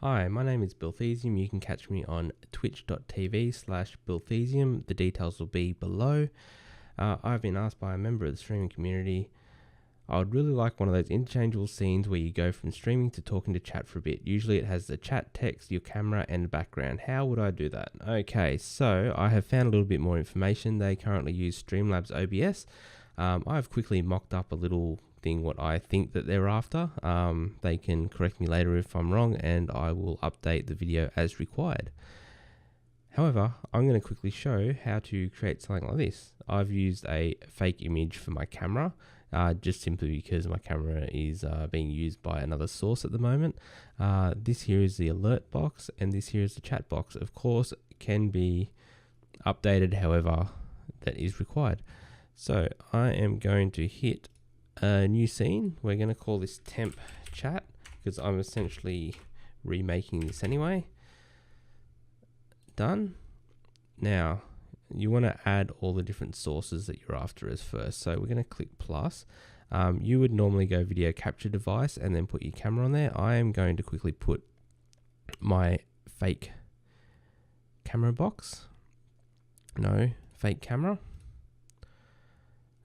Hi, my name is Bilthesium. You can catch me on twitch.tv/Bilthesium. The details will be below. I've been asked by a member of the streaming community. I would really like one of those interchangeable scenes where you go from streaming to talking to chat for a bit. Usually it has the chat, text, your camera, and the background. How would I do that? Okay, so I have found a little bit more information. They currently use Streamlabs OBS. I've quickly mocked up a little thing what I think that they're after. They can correct me later if I'm wrong, and I will update the video as required. However, I'm going to quickly show how to create something like this. I've used a fake image for my camera, just simply because my camera is being used by another source at the moment. This here is the alert box, and this here is the chat box. Of course, it can be updated however that is required. So I am going to hit a new scene. We're going to call this temp chat because I'm essentially remaking this anyway. Done. Now you want to add all the different sources that you're after as first. So we're going to click plus. You would normally go video capture device and then put your camera on there. I am going to quickly put my fake camera box. No, fake camera.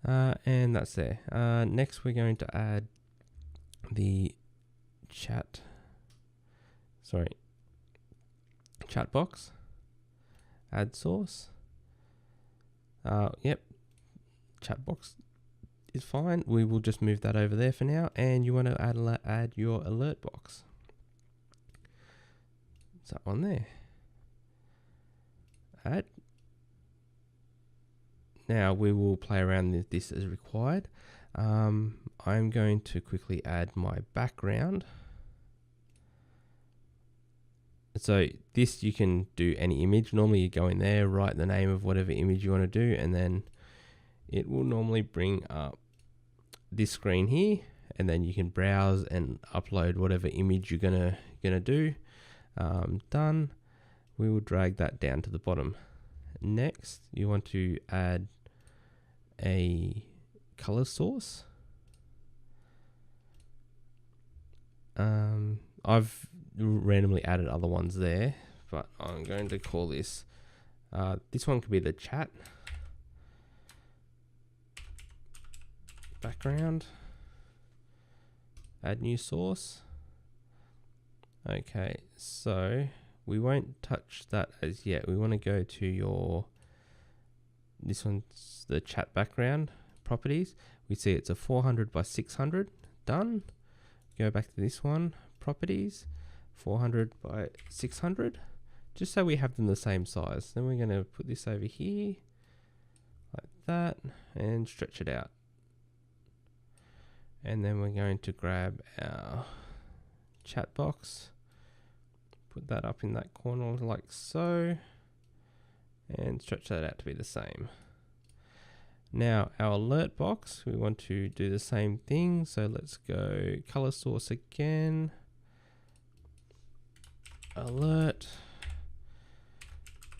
And that's there. Next we're going to add the chat box. Add source. Yep, chat box is fine. We will just move that over there for now. And you want to add your alert box. Is that one there? Add. Now we will play around with this as required. I'm going to quickly add my background. So this, you can do any image. Normally you go in there, write the name of whatever image you want to do, and then it will normally bring up this screen here, and then you can browse and upload whatever image you're gonna do. Done. We will drag that down to the bottom. Next, you want to add a color source. I've randomly added other ones there, but I'm going to call this, this one could be the chat background. Add new source. Okay, so we won't touch that as yet. We want to go to this one's the chat background properties. We see it's a 400 by 600. Done. Go back to this one, properties, 400 by 600, just so we have them the same size. Then we're going to put this over here like that and stretch it out. And then we're going to grab our chat box, put that up in that corner like so, and stretch that out to be the same. Now our alert box, we want to do the same thing. So let's go color source again. Alert.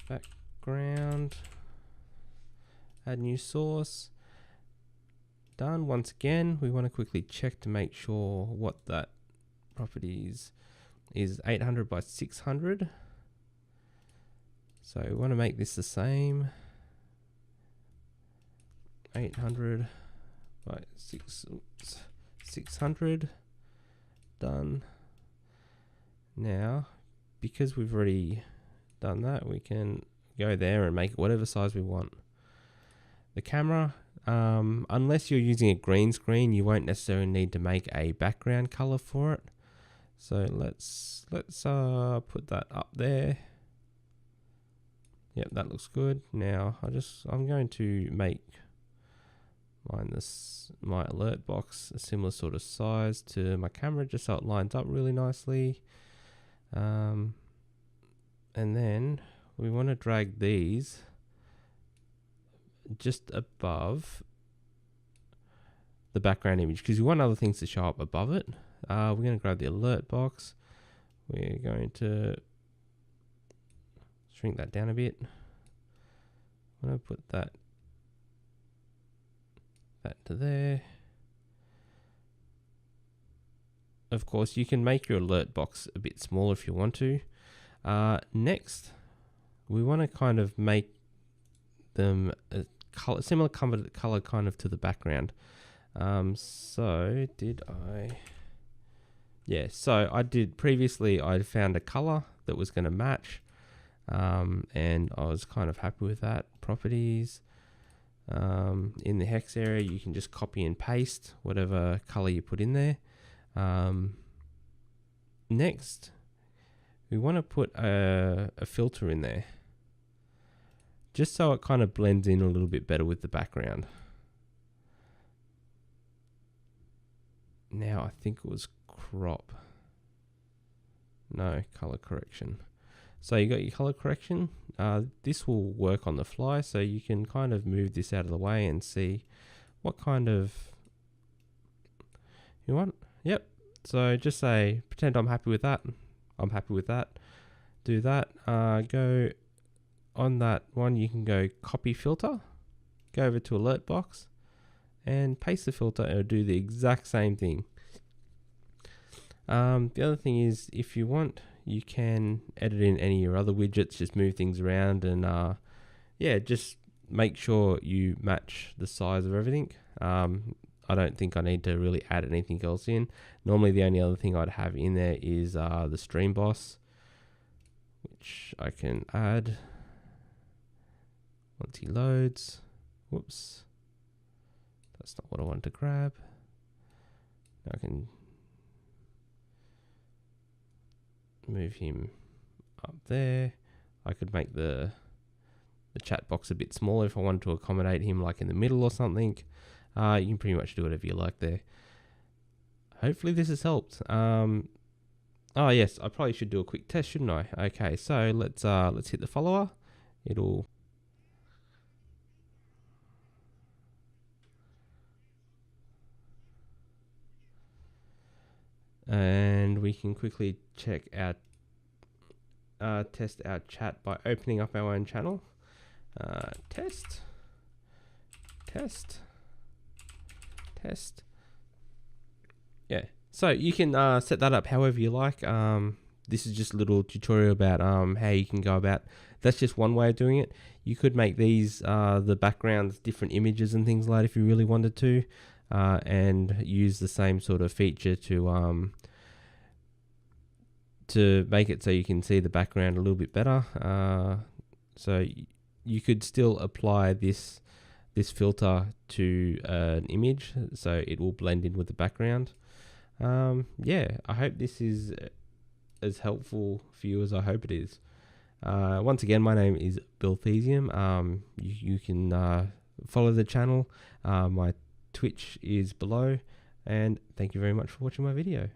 Background. Add new source. Done. Once again, we want to quickly check to make sure what that properties is 800 by 600. So we want to make this the same. 800 by 600. Done. Now, because we've already done that, we can go there and make it whatever size we want. The camera, unless you're using a green screen, you won't necessarily need to make a background color for it. So let's put that up there. Yep, that looks good. Now I'm going to make my alert box a similar sort of size to my camera, just so it lines up really nicely. And then we want to drag these just above the background image because you want other things to show up above it. We're going to grab the alert box. We're going to shrink that down a bit. I'm going to put that to there. of course, you can make your alert box a bit smaller if you want to. Next, we want to kind of make them a similar color kind of to the background. So I did previously, I found a color that was going to match, and I was kind of happy with that. Properties, in the hex area, you can just copy and paste whatever color you put in there. Next, we want to put a filter in there, just so it kind of blends in a little bit better with the background. Now, I think it was crop. No, color correction. So you got your color correction. This will work on the fly, so you can kind of move this out of the way and see what kind of you want. Yep. So just say, pretend I'm happy with that. I'm happy with that. Do that. Go on that one. You can go copy filter. Go over to alert box and paste the filter. It'll do the exact same thing. The other thing is, if you want, you can edit in any of your other widgets, just move things around, and just make sure you match the size of everything. I don't think I need to really add anything else in. Normally the only other thing I'd have in there is the stream boss, which I can add once he loads. Whoops, that's not what I wanted to grab. I can move him up there. I could make the chat box a bit smaller if I wanted to accommodate him, like in the middle or something. You can pretty much do whatever you like there. Hopefully this has helped. Oh yes, I probably should do a quick test, shouldn't I? Okay, so let's hit the follower. And we can quickly check our test our chat by opening up our own channel. Test. Yeah, so you can set that up however you like. This is just a little tutorial about how you can go about. That's just one way of doing it. You could make these the backgrounds different images and things like that if you really wanted to, and use the same sort of feature to make it so you can see the background a little bit better. So you could still apply this filter to an image, so it will blend in with the background. Yeah, I hope this is as helpful for you as I hope it is. Once again, my name is Bilthesium. You can follow the channel. My Twitch is below, and thank you very much for watching my video.